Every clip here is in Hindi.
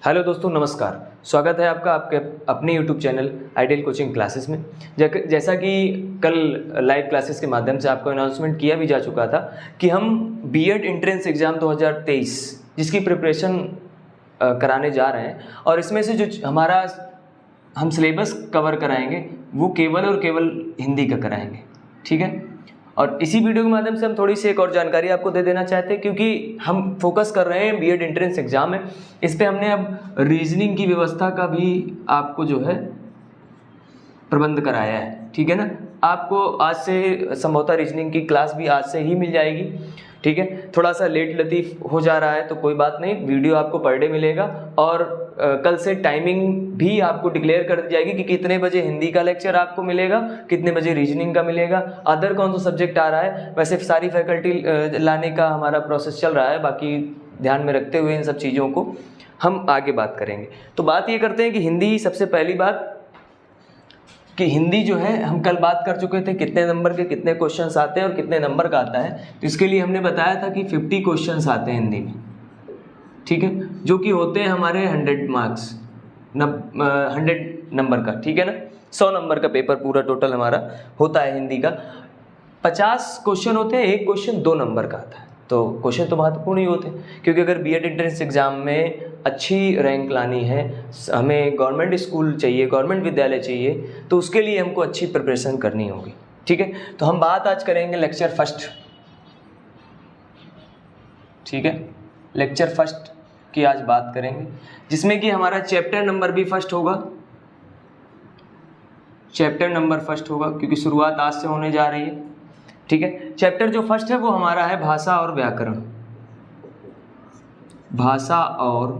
हेलो दोस्तों, नमस्कार। स्वागत है आपका आपके अपने YouTube channel ideal coaching classes में। जैसा कि कल लाइव क्लासेस के माध्यम से आपको अनाउंसमेंट किया भी जा चुका था कि हम बीएड एंट्रेंस एग्ज़ाम 2023 जिसकी प्रिपरेशन कराने जा रहे हैं, और इसमें से जो हमारा हम सिलेबस कवर कराएंगे वो केवल और केवल हिंदी का कराएंगे। ठीक है, और इसी वीडियो के माध्यम से हम थोड़ी सी एक और जानकारी आपको दे देना चाहते हैं, क्योंकि हम फोकस कर रहे हैं बीएड एंट्रेंस एग्जाम है। इस पे हमने अब रीजनिंग की व्यवस्था का भी आपको जो है प्रबंध कराया है। ठीक है ना, आपको आज से संभवतः रीजनिंग की क्लास भी आज से ही मिल जाएगी। ठीक है, थोड़ा सा लेट लतीफ़ हो जा रहा है तो कोई बात नहीं, वीडियो आपको पर डे मिलेगा, और कल से टाइमिंग भी आपको डिक्लेयर कर दी जाएगी कि कितने बजे हिंदी का लेक्चर आपको मिलेगा, कितने बजे रीजनिंग का मिलेगा, अदर कौन सा सब्जेक्ट आ रहा है। वैसे सारी फैकल्टी लाने का हमारा प्रोसेस चल रहा है, बाकी ध्यान में रखते हुए इन सब चीज़ों को हम आगे बात करेंगे। तो बात ये करते हैं कि हिंदी, सबसे पहली बात कि हिंदी जो है हम कल बात कर चुके थे कितने नंबर के कितने क्वेश्चंस आते हैं और कितने नंबर का आता है। तो इसके लिए हमने बताया था कि 50 क्वेश्चंस आते हैं हिंदी में। ठीक है, जो कि होते हैं हमारे 100 मार्क्स, 100 नंबर का। ठीक है ना, 100 नंबर का पेपर पूरा टोटल हमारा होता है हिंदी का। 50 क्वेश्चन होते हैं, एक क्वेश्चन 2 नंबर का आता है। तो क्वेश्चन तो महत्वपूर्ण ही होते हैं, क्योंकि अगर बीएड एंट्रेंस एग्जाम में अच्छी रैंक लानी है, हमें गवर्नमेंट स्कूल चाहिए, गवर्नमेंट विद्यालय चाहिए, तो उसके लिए हमको अच्छी प्रिपरेशन करनी होगी। ठीक है, तो हम बात आज करेंगे लेक्चर फर्स्ट। ठीक है, लेक्चर फर्स्ट की आज बात करेंगे, जिसमें कि हमारा चैप्टर नंबर भी फर्स्ट होगा। चैप्टर नंबर फर्स्ट होगा क्योंकि शुरुआत आज से होने जा रही है। ठीक है, चैप्टर जो फर्स्ट है वो हमारा है भाषा और व्याकरण। भाषा और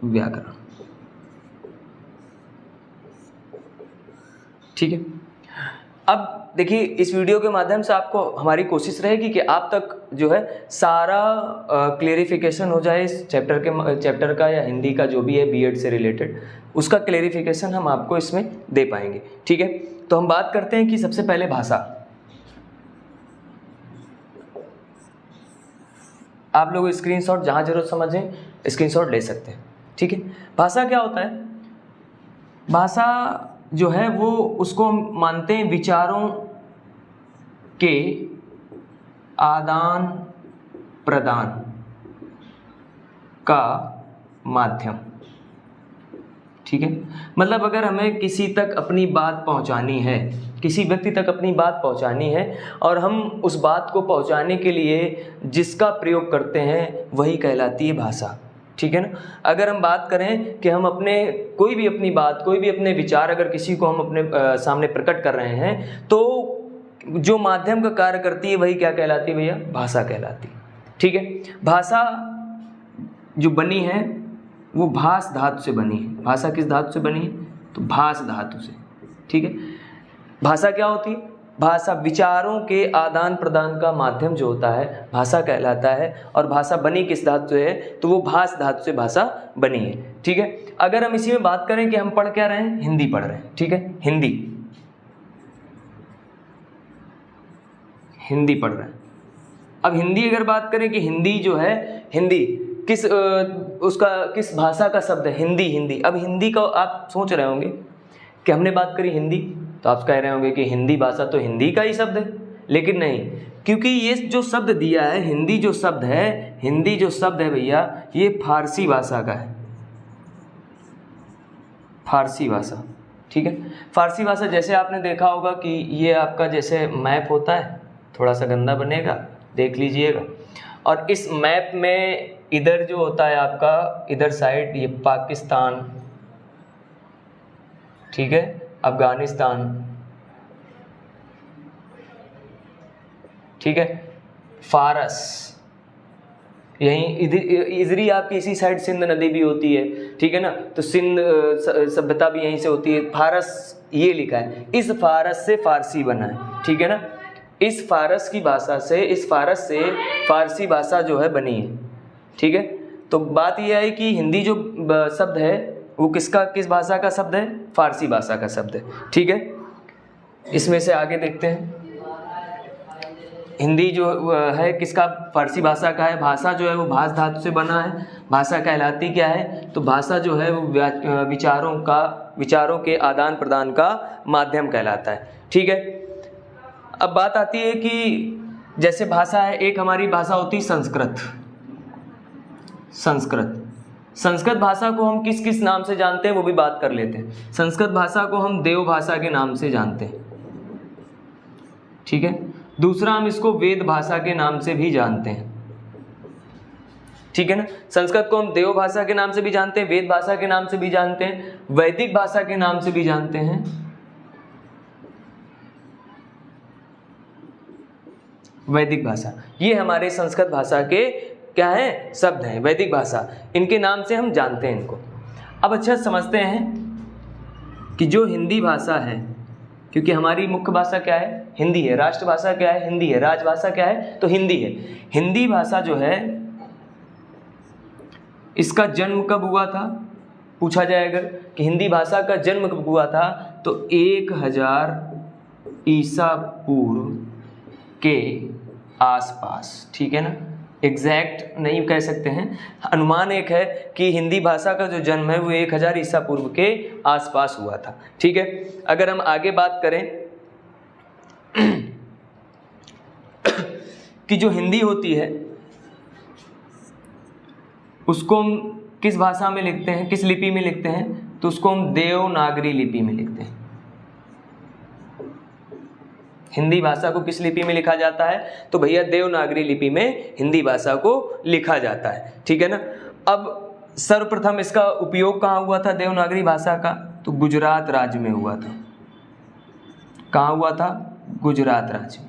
व्याकरण। ठीक है, अब देखिए, इस वीडियो के माध्यम से आपको हमारी कोशिश रहेगी कि आप तक जो है सारा क्लेरिफिकेशन हो जाए इस चैप्टर का या हिंदी का जो भी है बीएड से रिलेटेड, उसका क्लेरिफिकेशन हम आपको इसमें दे पाएंगे। ठीक है, तो हम बात करते हैं कि सबसे पहले भाषा। आप लोग स्क्रीनशॉट जहां जरूरत समझें स्क्रीनशॉट ले सकते हैं। ठीक है, भाषा क्या होता है? भाषा जो है वो उसको हम मानते हैं विचारों के आदान प्रदान का माध्यम। ठीक है, मतलब अगर हमें किसी तक अपनी बात पहुंचानी है, किसी व्यक्ति तक अपनी बात पहुंचानी है, और हम उस बात को पहुंचाने के लिए जिसका प्रयोग करते हैं वही कहलाती है भाषा। ठीक है ना, अगर हम बात करें कि हम अपने कोई भी अपनी बात, कोई भी अपने विचार अगर किसी को हम अपने सामने प्रकट कर रहे हैं, तो जो माध्यम का कार्य करती है वही क्या कहलाती है भैया? भाषा कहलाती है। ठीक है, भाषा जो बनी है वो भास धातु से बनी है। भाषा किस धातु से बनी है? तो भास धातु से। ठीक है, भाषा क्या होती है? भाषा विचारों के आदान प्रदान का माध्यम जो होता है भाषा कहलाता है। और भाषा बनी किस धातु से है? तो वो भास धातु से भाषा बनी है। ठीक है, अगर हम इसी में बात करें कि हम पढ़ क्या रहे हैं? हिंदी पढ़ रहे हैं। ठीक है, हिंदी पढ़ रहे हैं। अब हिंदी अगर बात करें कि हिंदी जो है, हिंदी किस भाषा का शब्द है? हिंदी। अब हिंदी का आप सोच रहे होंगे कि हमने बात करी हिंदी, तो आप कह रहे होंगे कि हिंदी भाषा तो हिंदी का ही शब्द है, लेकिन नहीं, क्योंकि ये जो शब्द दिया है हिंदी जो शब्द है भैया, ये फारसी भाषा का है। फारसी भाषा। ठीक है, फारसी भाषा जैसे आपने देखा होगा कि ये आपका जैसे मैप होता है, थोड़ा सा गंदा बनेगा, देख लीजिएगा। और इस मैप में इधर जो होता है आपका, इधर साइड ये पाकिस्तान, ठीक है, अफगानिस्तान, ठीक है, फारस, यहीं इधर ही आपकी इसी साइड सिंध नदी भी होती है। ठीक है ना, तो सिंध सभ्यता भी यहीं से होती है। फारस ये लिखा है, इस फारस से फारसी बना है। ठीक है ना, इस फारस की भाषा से, इस फारस से फारसी भाषा जो है बनी है। ठीक है, तो बात यह है कि हिंदी जो शब्द है वो किस भाषा का शब्द है? फारसी भाषा का शब्द है। ठीक है, इसमें से आगे देखते हैं। हिंदी जो है किसका, फारसी भाषा का है। भाषा जो है वो भाष धातु से बना है। भाषा कहलाती क्या है, तो भाषा जो है वो विचारों के आदान प्रदान का माध्यम कहलाता है। ठीक है, अब बात आती है कि जैसे भाषा है, एक हमारी भाषा होती है संस्कृत भाषा को हम किस किस नाम से जानते हैं वो भी बात कर लेते हैं। संस्कृत भाषा को हम देव भाषा के नाम से जानते हैं। ठीक है, दूसरा हम इसको वेद भाषा के नाम से भी जानते हैं। ठीक है ना, संस्कृत को हम देव भाषा के नाम से भी जानते हैं, वेद भाषा के नाम से भी जानते हैं, वैदिक भाषा के नाम से भी जानते हैं। वैदिक भाषा, ये हमारे संस्कृत भाषा के क्या है, शब्द हैं, वैदिक भाषा, इनके नाम से हम जानते हैं इनको। अब अच्छा समझते हैं कि जो हिंदी भाषा है, क्योंकि हमारी मुख्य भाषा क्या है, हिंदी है, राष्ट्रभाषा क्या है, हिंदी है, राजभाषा क्या है, तो हिंदी है। हिंदी भाषा जो है इसका जन्म कब हुआ था, पूछा जाए अगर कि हिंदी भाषा का जन्म कब हुआ था, तो 1000 ईसा पूर्व के आसपास। ठीक है ना, एग्जैक्ट नहीं कह सकते हैं, अनुमान एक है कि हिंदी भाषा का जो जन्म है वो 1000 ईसा पूर्व के आसपास हुआ था। ठीक है, अगर हम आगे बात करें कि जो हिंदी होती है उसको हम किस भाषा में लिखते हैं, किस लिपि में लिखते हैं, तो उसको हम देवनागरी लिपि में लिखते हैं। हिंदी भाषा को किस लिपि में लिखा जाता है, तो भैया देवनागरी लिपि में हिंदी भाषा को लिखा जाता है। ठीक है ना, अब सर्वप्रथम इसका उपयोग कहाँ हुआ था देवनागरी भाषा का, तो गुजरात राज्य में हुआ था। कहाँ हुआ था, गुजरात राज्य में।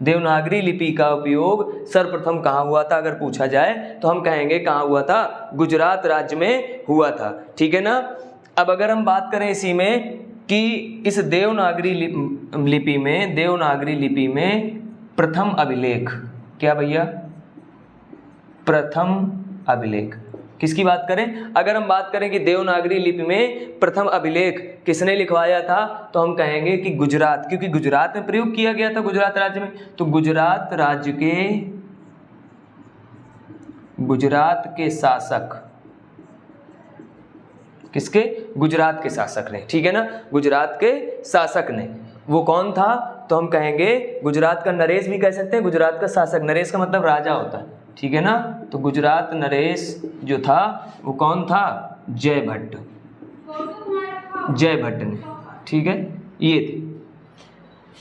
देवनागरी लिपि का उपयोग सर्वप्रथम कहाँ हुआ था अगर पूछा जाए तो हम कहेंगे कहाँ हुआ था, गुजरात राज्य में हुआ था। ठीक है ना, अब अगर हम बात करें इसी में कि इस देवनागरी लिपि में प्रथम अभिलेख, क्या भैया, प्रथम अभिलेख किसकी बात करें, अगर हम बात करें कि देवनागरी लिपि में प्रथम अभिलेख किसने लिखवाया था, तो हम कहेंगे कि गुजरात, क्योंकि गुजरात में प्रयोग किया गया था, गुजरात राज्य में, तो गुजरात के शासक, किसके, गुजरात के शासक ने। ठीक है ना, गुजरात के शासक ने, वो कौन था, तो हम कहेंगे गुजरात का नरेश भी कह सकते हैं, गुजरात का शासक, नरेश का मतलब राजा होता है। ठीक है ना, तो गुजरात नरेश जो था वो कौन था, जयभट्ट ने। ठीक है, ये थे।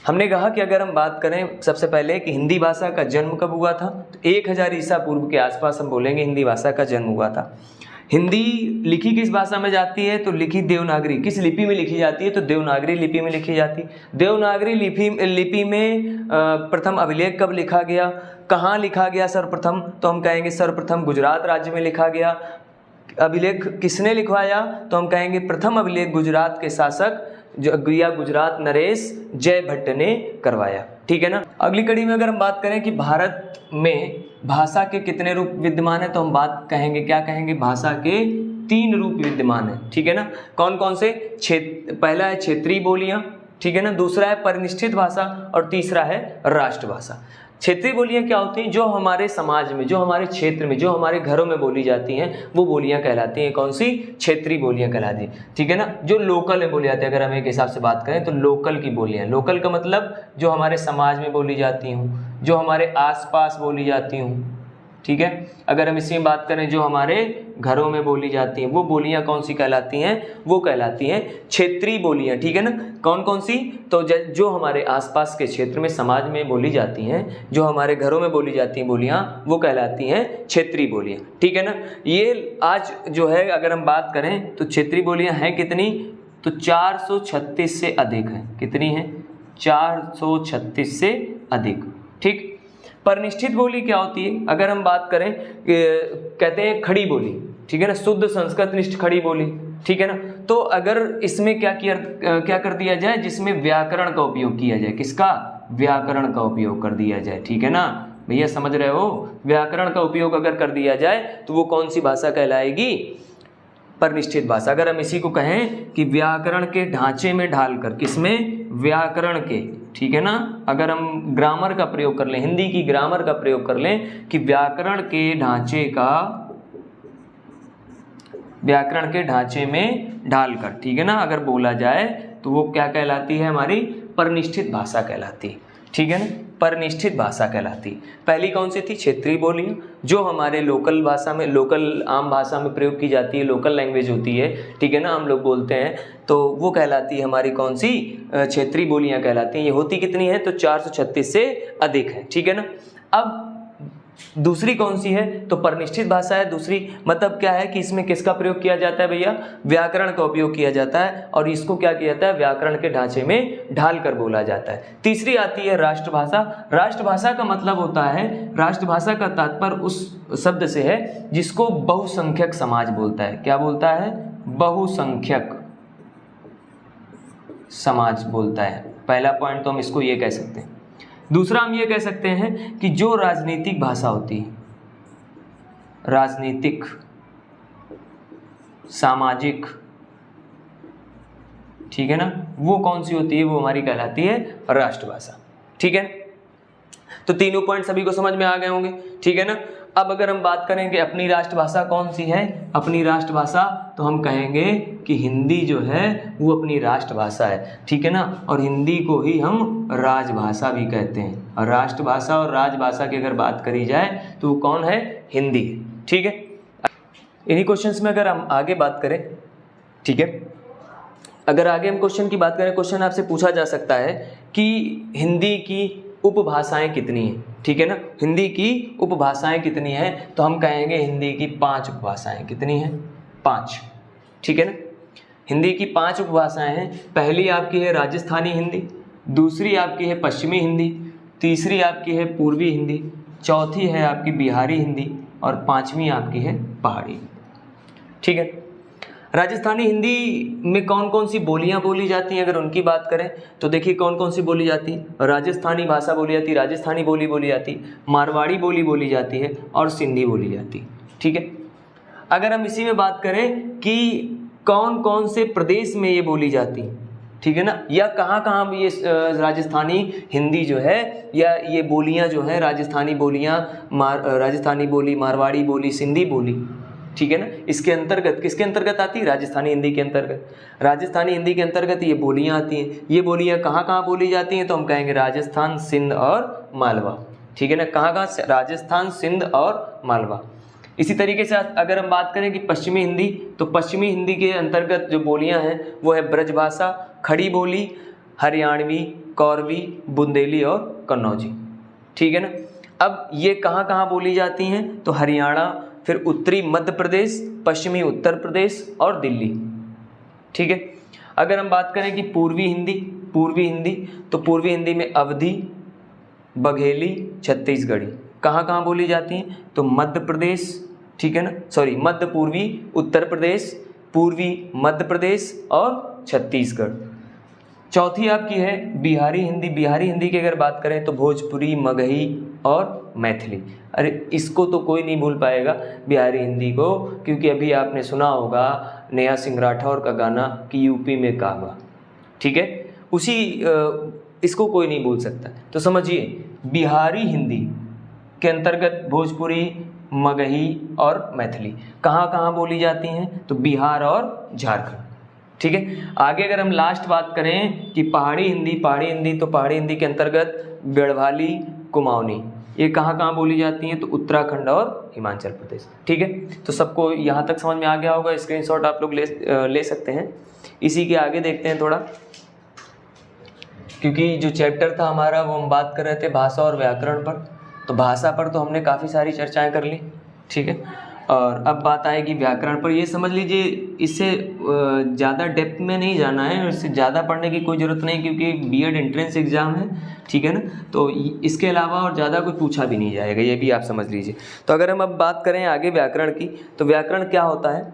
हमने कहा कि अगर हम बात करें सबसे पहले कि हिंदी भाषा का जन्म कब हुआ था, तो 1000 ईसा पूर्व के आसपास हम बोलेंगे हिंदी भाषा का जन्म हुआ था। हिंदी लिखी किस भाषा में जाती है, तो लिखी देवनागरी, किस लिपि में लिखी जाती है, तो देवनागरी लिपि में लिखी जाती है। देवनागरी लिपि में प्रथम अभिलेख कब लिखा गया, कहाँ लिखा गया सर्वप्रथम, तो हम कहेंगे सर्वप्रथम गुजरात राज्य में लिखा गया। अभिलेख किसने लिखवाया, तो हम कहेंगे प्रथम अभिलेख गुजरात के शासक या गुजरात नरेश जयभट्ट ने करवाया। ठीक है ना, अगली कड़ी में अगर हम बात करें कि भारत में भाषा के कितने रूप विद्यमान है, तो हम बात कहेंगे, क्या कहेंगे, भाषा के 3 रूप विद्यमान है। ठीक है ना, कौन कौन से, पहला है क्षेत्रीय बोलियां, ठीक है ना, दूसरा है परिनिष्ठित भाषा और तीसरा है राष्ट्रभाषा। क्षेत्रीय बोलियां क्या होती हैं, जो हमारे समाज में, जो हमारे क्षेत्र में, जो हमारे घरों में बोली जाती हैं वो बोलियां कहलाती हैं, कौन सी, क्षेत्रीय बोलियां कहलाती हैं। ठीक है ना, जो लोकल में बोली जाती है, अगर हम एक हिसाब से बात करें तो लोकल की बोलियां, लोकल का मतलब जो हमारे समाज में बोली जाती हूँ, जो हमारे आसपास बोली जाती हूँ। ठीक है, अगर हम इसी में बात करें जो हमारे घरों में बोली जाती हैं वो बोलियां कौन सी कहलाती हैं, वो कहलाती हैं क्षेत्रीय बोलियां। ठीक है ना, कौन कौन सी, तो जो हमारे आसपास के क्षेत्र में समाज में बोली जाती हैं, जो हमारे घरों में बोली जाती हैं बोलियां, वो कहलाती हैं क्षेत्रीय बोलियां। ठीक है ना, ये आज जो है अगर हम बात करें तो क्षेत्रीय बोलियां हैं कितनी, तो 436 से अधिक हैं। कितनी हैं, 436 से अधिक। ठीक, परिनिष्ठित बोली क्या होती है, अगर हम बात करें कहते हैं खड़ी बोली, ठीक है ना, शुद्ध संस्कृत निष्ठ खड़ी बोली। ठीक है ना, तो अगर इसमें क्या कर दिया जाए, जिसमें व्याकरण का उपयोग किया जाए, किसका, व्याकरण का उपयोग कर दिया जाए। ठीक है ना भैया, समझ रहे हो, व्याकरण का उपयोग अगर कर दिया जाए तो वो कौन सी भाषा कहलाएगी, परिनिष्ठित भाषा। अगर हम इसी को कहें कि व्याकरण के ढांचे में ढालकर, किसमें, व्याकरण के ठीक है ना, अगर हम ग्रामर का प्रयोग कर लें, हिंदी की ग्रामर का प्रयोग कर लें कि व्याकरण के ढांचे में ढालकर, ठीक है ना, अगर बोला जाए तो वो क्या कहलाती है, हमारी परिनिष्ठित भाषा कहलाती है, ठीक है ना, परिनिष्ठित भाषा कहलाती। पहली कौन सी थी, क्षेत्रीय बोलियां, जो हमारे लोकल भाषा में, लोकल आम भाषा में प्रयोग की जाती है, लोकल लैंग्वेज होती है, ठीक है ना, हम लोग बोलते हैं, तो वो कहलाती है हमारी कौन सी, क्षेत्रीय बोलियां कहलाती हैं। ये होती कितनी है, तो 436 से अधिक है, ठीक है ना। अब दूसरी कौन सी है, तो परिनिष्ठित भाषा है दूसरी। मतलब क्या है कि इसमें किसका प्रयोग किया जाता है भैया, व्याकरण का उपयोग किया जाता है, और इसको क्या किया जाता है, व्याकरण के ढांचे में ढाल कर बोला जाता है। तीसरी आती है राष्ट्रभाषा। राष्ट्रभाषा का मतलब होता है, राष्ट्रभाषा का तात्पर्य उस शब्द से है जिसको बहुसंख्यक समाज बोलता है। क्या बोलता है, बहुसंख्यक समाज बोलता है। पहला पॉइंट तो हम इसको ये कह सकते हैं। दूसरा हम ये कह सकते हैं कि जो राजनीतिक भाषा होती है, राजनीतिक, सामाजिक, ठीक है ना, वो कौन सी होती है, वो हमारी कहलाती है राष्ट्रभाषा, ठीक है। तो तीनों पॉइंट सभी को समझ में आ गए होंगे, ठीक है ना। अब अगर हम बात करें कि अपनी राष्ट्रभाषा कौन सी है, अपनी राष्ट्रभाषा, तो हम कहेंगे कि हिंदी जो है वो अपनी राष्ट्रभाषा है, ठीक है ना, और हिंदी को ही हम राजभाषा भी कहते हैं। और राष्ट्रभाषा और राजभाषा की अगर बात करी जाए तो वो कौन है, हिंदी, ठीक है। इन्हीं क्वेश्चंस में अगर हम आगे बात करें, ठीक है, अगर आगे हम क्वेश्चन की बात करें, क्वेश्चन आपसे पूछा जा सकता है कि हिंदी की उपभाषाएं कितनी हैं, ठीक है ना, हिंदी की उपभाषाएं कितनी हैं, तो हम कहेंगे हिंदी की 5 उपभाषाएं। कितनी हैं, 5, ठीक है ना। हिंदी की 5 उपभाषाएं हैं। पहली आपकी है राजस्थानी हिंदी, दूसरी आपकी है पश्चिमी हिंदी, तीसरी आपकी है पूर्वी हिंदी, चौथी है आपकी बिहारी हिंदी, और 5वीं आपकी है पहाड़ी, ठीक है। राजस्थानी हिंदी में कौन कौन सी बोलियां बोली जाती हैं, अगर उनकी बात करें तो देखिए कौन कौन सी बोली जाती है। राजस्थानी भाषा बोली जाती है, राजस्थानी बोली बोली जाती है, मारवाड़ी बोली बोली जाती है, और सिंधी बोली जाती है, ठीक है। अगर हम इसी में बात करें कि कौन कौन से प्रदेश में ये बोली जाती है, ठीक है ना, या कहाँ कहाँ ये राजस्थानी हिंदी जो है, या ये बोलियाँ जो हैं, राजस्थानी बोलियाँ, राजस्थानी बोली, मारवाड़ी बोली, सिंधी बोली, ठीक है ना, इसके अंतर्गत किसके अंतर्गत आती है, राजस्थानी हिंदी के अंतर्गत। राजस्थानी हिंदी के अंतर्गत ये बोलियां आती हैं। ये बोलियां कहाँ कहाँ बोली जाती हैं, तो हम कहेंगे राजस्थान, सिंध और मालवा, ठीक है ना, कहाँ कहाँ, राजस्थान, सिंध और मालवा। इसी तरीके से अगर हम बात करें कि पश्चिमी हिंदी, तो पश्चिमी हिंदी के अंतर्गत जो बोलियां हैं वो है ब्रजभाषा, खड़ी बोली, हरियाणवी, कौरवी, बुंदेली और कन्नौजी, ठीक है ना। अब ये कहाँ कहाँ बोली जाती हैं, तो हरियाणा, फिर उत्तरी मध्य प्रदेश, पश्चिमी उत्तर प्रदेश और दिल्ली, ठीक है। अगर हम बात करें कि पूर्वी हिंदी, तो पूर्वी हिंदी में अवधी, बघेली, छत्तीसगढ़ी कहाँ कहाँ बोली जाती हैं, तो मध्य प्रदेश, ठीक है ना, सॉरी, मध्य पूर्वी, उत्तर प्रदेश, पूर्वी मध्य प्रदेश और छत्तीसगढ़। चौथी आपकी है बिहारी हिंदी। बिहारी हिंदी की अगर बात करें तो भोजपुरी, मगही और मैथिली। अरे इसको तो कोई नहीं भूल पाएगा बिहारी हिंदी को, क्योंकि अभी आपने सुना होगा नेहा सिंह राठौर का गाना कि यूपी में काबा, ठीक है, उसी इसको कोई नहीं भूल सकता। तो समझिए बिहारी हिंदी के अंतर्गत भोजपुरी, मगही और मैथिली कहाँ कहाँ बोली जाती हैं, तो बिहार और झारखंड, ठीक है। आगे अगर हम लास्ट बात करें कि पहाड़ी हिंदी, तो पहाड़ी हिंदी के अंतर्गत गढ़वाली, कुमाऊनी, ये कहाँ कहाँ बोली जाती हैं, तो उत्तराखंड और हिमाचल प्रदेश, ठीक है। तो सबको यहाँ तक समझ में आ गया होगा, स्क्रीनशॉट आप लोग ले सकते हैं। इसी के आगे देखते हैं थोड़ा, क्योंकि जो चैप्टर था हमारा वो हम बात कर रहे थे भाषा और व्याकरण पर, तो भाषा पर तो हमने काफ़ी सारी चर्चाएँ कर ली, ठीक है, और अब बात आएगी व्याकरण पर। ये समझ लीजिए इससे ज़्यादा डेप्थ में नहीं जाना है, इससे ज़्यादा पढ़ने की कोई ज़रूरत नहीं, क्योंकि बीएड एंट्रेंस एग्ज़ाम है, ठीक है ना, तो इसके अलावा और ज़्यादा कुछ पूछा भी नहीं जाएगा, ये भी आप समझ लीजिए। तो अगर हम अब बात करें आगे व्याकरण की, तो व्याकरण क्या होता है,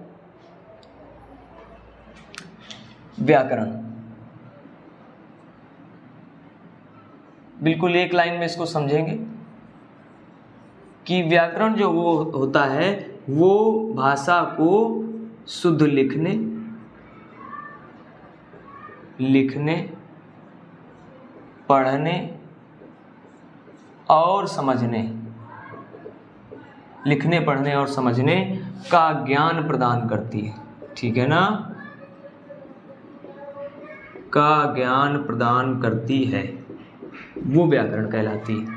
व्याकरण बिल्कुल एक लाइन में इसको समझेंगे कि व्याकरण जो वो होता है वो भाषा को शुद्ध लिखने पढ़ने और समझने, लिखने पढ़ने और समझने का ज्ञान प्रदान करती है, ठीक है ना, का ज्ञान प्रदान करती है, वो व्याकरण कहलाती है।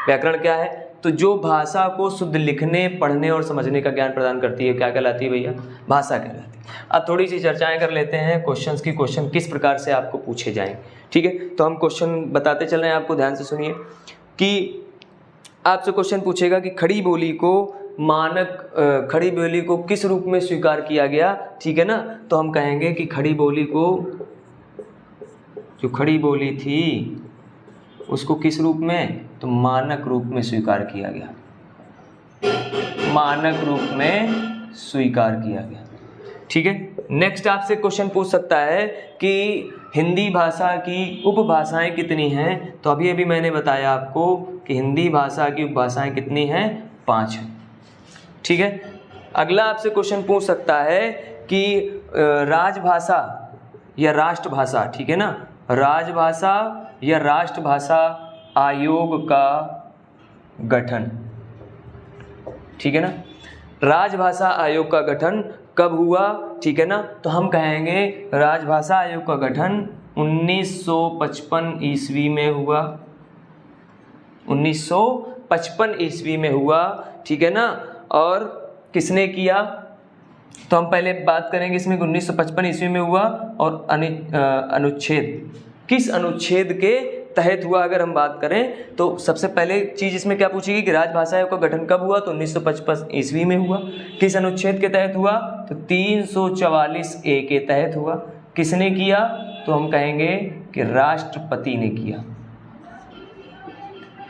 व्याकरण क्या है? तो जो भाषा को शुद्ध लिखने पढ़ने और समझने का ज्ञान प्रदान करती है, क्या कहलाती है भैया? भाषा कहलाती है। अब थोड़ी सी चर्चाएं कर लेते हैं क्वेश्चंस की, क्वेश्चन किस प्रकार से आपको पूछे जाएंगे, ठीक है। तो हम क्वेश्चन बताते चल रहे हैं, आपको ध्यान से सुनिए कि आपसे क्वेश्चन पूछेगा कि खड़ी बोली को मानक, खड़ी बोली को किस रूप में स्वीकार किया गया, ठीक है ना। तो हम कहेंगे कि खड़ी बोली को, जो खड़ी बोली थी उसको किस रूप में? तो मानक रूप में स्वीकार किया गया, मानक रूप में स्वीकार किया गया, ठीक है। नेक्स्ट आपसे क्वेश्चन पूछ सकता है कि हिंदी भाषा की उपभाषाएं कितनी हैं? तो अभी मैंने बताया आपको कि हिंदी भाषा की उपभाषाएं कितनी हैं? 5 हैं, ठीक है। अगला आपसे क्वेश्चन पूछ सकता है कि राजभाषा या राष्ट्रभाषा, ठीक है ना, राजभाषा या राष्ट्रभाषा आयोग का गठन, ठीक है ना, राजभाषा आयोग का गठन कब हुआ, ठीक है ना। तो हम कहेंगे राजभाषा आयोग का गठन 1955 ईस्वी में हुआ, 1955 ईस्वी में हुआ, ठीक है ना। और किसने किया? तो हम पहले बात करेंगे इसमें 1955 ईस्वी में हुआ, और अनुच्छेद, किस अनुच्छेद के तहत हुआ अगर हम बात करें तो सबसे पहले चीज़ इसमें क्या पूछेगी कि राजभाषा आयोग का गठन कब हुआ? तो 1955 ईस्वी में हुआ। किस अनुच्छेद के तहत हुआ? तो 344A के तहत हुआ। किसने किया? तो हम कहेंगे कि राष्ट्रपति ने किया,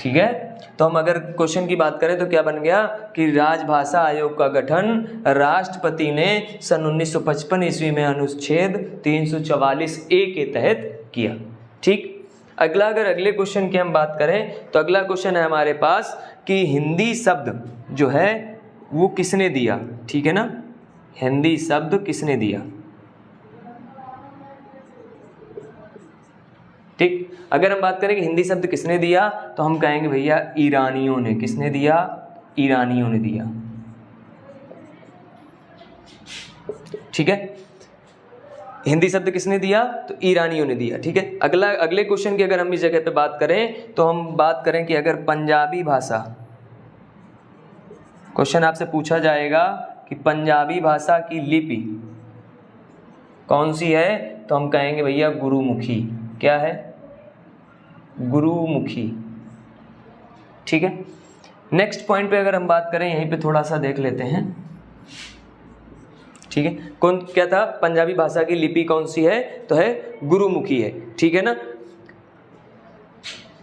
ठीक है। तो हम अगर क्वेश्चन की बात करें तो क्या बन गया कि राजभाषा आयोग का गठन राष्ट्रपति ने सन 1955 ईस्वी में अनुच्छेद 344A के तहत किया, ठीक। अगला, अगर अगले क्वेश्चन की हम बात करें तो अगला क्वेश्चन है हमारे पास कि हिंदी शब्द जो है वो किसने दिया, ठीक है ना, हिंदी शब्द किसने दिया, ठीक। अगर हम बात करें कि हिंदी शब्द किसने दिया तो हम कहेंगे भैया ईरानियों ने। किसने दिया? ईरानियों ने दिया, ठीक है। हिंदी शब्द किसने दिया? तो ईरानियों ने दिया, ठीक है। अगले क्वेश्चन की अगर हम इस जगह पे बात करें तो हम बात करें कि अगर पंजाबी भाषा, क्वेश्चन आपसे पूछा जाएगा कि पंजाबी भाषा की लिपि कौन सी है, तो हम कहेंगे भैया गुरुमुखी। क्या है? गुरुमुखी, ठीक है। नेक्स्ट पॉइंट पे अगर हम बात करें, यहीं पे थोड़ा सा देख लेते हैं, ठीक है। कौन क्या था? पंजाबी भाषा की लिपि कौन सी है? तो है गुरुमुखी है, ठीक है ना।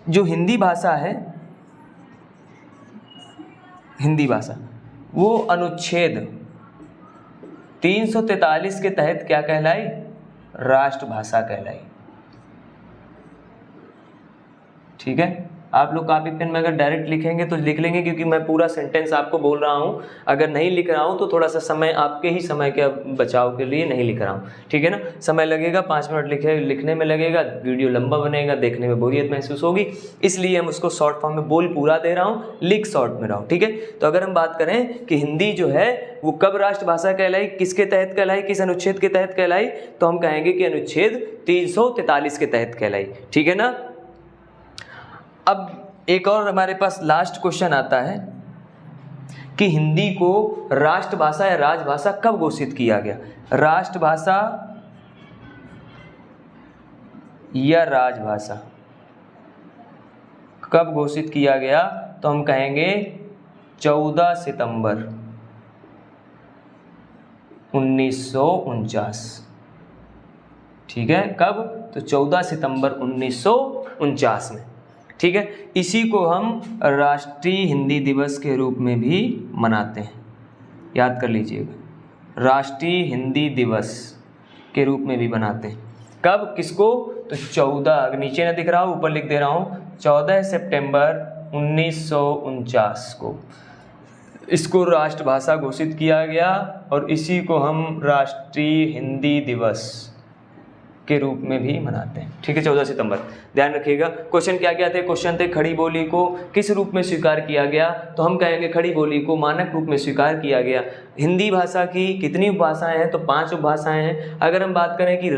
जो हिंदी भाषा है, हिंदी भाषा, वो अनुच्छेद 343 के तहत क्या कहलाई? राष्ट्रभाषा कहलाई, ठीक है। आप लोग कॉपी पेन में अगर डायरेक्ट लिखेंगे तो लिख लेंगे, क्योंकि मैं पूरा सेंटेंस आपको बोल रहा हूँ। अगर नहीं लिख रहा हूँ तो थोड़ा सा समय, आपके ही समय के बचाव के लिए नहीं लिख रहा हूँ, ठीक है ना। समय लगेगा, 5 मिनट लिखने में लगेगा, वीडियो लंबा बनेगा, देखने में बोरियत महसूस होगी, इसलिए हम उसको शॉर्ट फॉर्म में बोल पूरा दे रहा हूँ, लिख शॉर्ट में रहा हूँ, ठीक है। तो अगर हम बात करें कि हिंदी जो है वो कब राष्ट्रभाषा कहलाई, किसके तहत कहलाई, किस अनुच्छेद के तहत कहलाई, तो हम कहेंगे कि अनुच्छेद 343 के तहत कहलाई, ठीक है ना। अब एक और हमारे पास लास्ट क्वेश्चन आता है कि हिंदी को राष्ट्रभाषा या राजभाषा कब घोषित किया गया। राष्ट्रभाषा या राजभाषा कब घोषित किया गया, तो हम कहेंगे 14 सितंबर 1949, ठीक है। कब? तो 14 सितंबर 1949 में, ठीक है। इसी को हम राष्ट्रीय हिंदी दिवस के रूप में भी मनाते हैं, याद कर लीजिएगा, राष्ट्रीय हिंदी दिवस के रूप में भी मनाते हैं। कब? किसको? तो 14, नीचे ना दिख रहा हो ऊपर लिख दे रहा हूँ, 14 सितंबर 1949 को इसको राष्ट्रभाषा घोषित किया गया, और इसी को हम राष्ट्रीय हिंदी दिवस के रूप में भी मनाते हैं। ठीक है, 14 सितंबर ध्यान रखिएगा। क्वेश्चन क्या क्या थे? क्वेश्चन थे खड़ी बोली को किस रूप में स्वीकार किया गया, तो हम कहेंगे खड़ी बोली को मानक रूप में स्वीकार किया गया। हिंदी भाषा की कितनी उपभाषाएं हैं, तो 5 उपभाषाएं हैं। अगर हम बात करें कि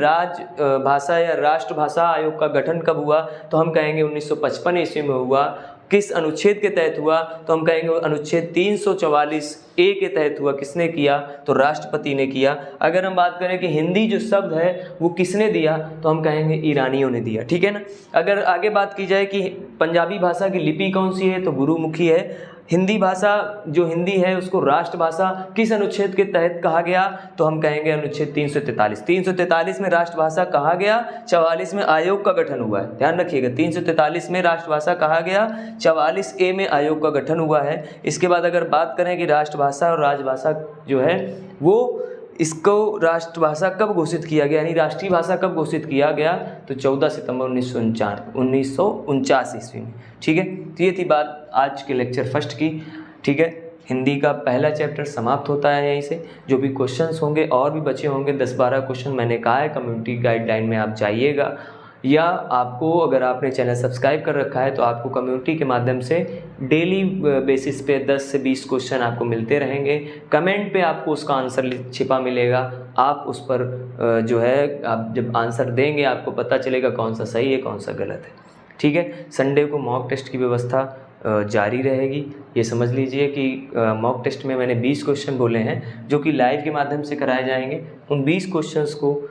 भाषा या राष्ट्रभाषा आयोग का गठन कब हुआ, तो हम कहेंगे 1955 ईस्वी में हुआ। किस अनुच्छेद के तहत हुआ, तो हम कहेंगे अनुच्छेद 344 ए के तहत हुआ। किसने किया, तो राष्ट्रपति ने किया। अगर हम बात करें कि हिंदी जो शब्द है वो किसने दिया, तो हम कहेंगे ईरानियों ने दिया। ठीक है ना। अगर आगे बात की जाए कि पंजाबी भाषा की लिपि कौन सी है, तो गुरुमुखी है। हिंदी भाषा जो हिंदी है उसको राष्ट्रभाषा किस अनुच्छेद के तहत कहा गया, तो हम कहेंगे अनुच्छेद 343। 343 में राष्ट्रभाषा कहा गया, 44 में आयोग का गठन हुआ है। ध्यान रखिएगा, 343 में राष्ट्रभाषा कहा गया, 44 ए में आयोग का गठन हुआ है। इसके बाद अगर बात करें कि राष्ट्रभाषा और राजभाषा जो है वो इसको राष्ट्रभाषा कब घोषित किया गया, यानी राष्ट्रीय भाषा कब घोषित किया गया, तो 14 सितंबर 1949 ईस्वी में। ठीक है, तो ये थी बात आज के लेक्चर फर्स्ट की। ठीक है, हिंदी का पहला चैप्टर समाप्त होता है यहीं से। जो भी क्वेश्चंस होंगे और भी बचे होंगे 10-12 क्वेश्चन, मैंने कहा है कम्युनिटी गाइडलाइन में आप जाइएगा, या आपको अगर आपने चैनल सब्सक्राइब कर रखा है तो आपको कम्युनिटी के माध्यम से डेली बेसिस पे 10 से 20 क्वेश्चन आपको मिलते रहेंगे। कमेंट पे आपको उसका आंसर छिपा मिलेगा, आप उस पर जो है आप जब आंसर देंगे आपको पता चलेगा कौन सा सही है कौन सा गलत है। ठीक है, संडे को मॉक टेस्ट की व्यवस्था जारी रहेगी। ये समझ लीजिए कि मॉक टेस्ट में मैंने 20 क्वेश्चन बोले हैं जो कि लाइव के माध्यम से कराए जाएंगे। उन 20 क्वेश्चंस को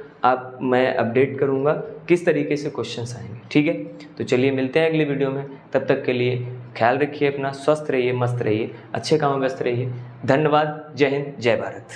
मैं अपडेट करूंगा किस तरीके से क्वेश्चंस आएंगे। ठीक है, तो चलिए मिलते हैं अगली वीडियो में। तब तक के लिए ख्याल रखिए अपना, स्वस्थ रहिए, मस्त रहिए, अच्छे कामों में व्यस्त रहिए। धन्यवाद। जय हिंद, जय भारत।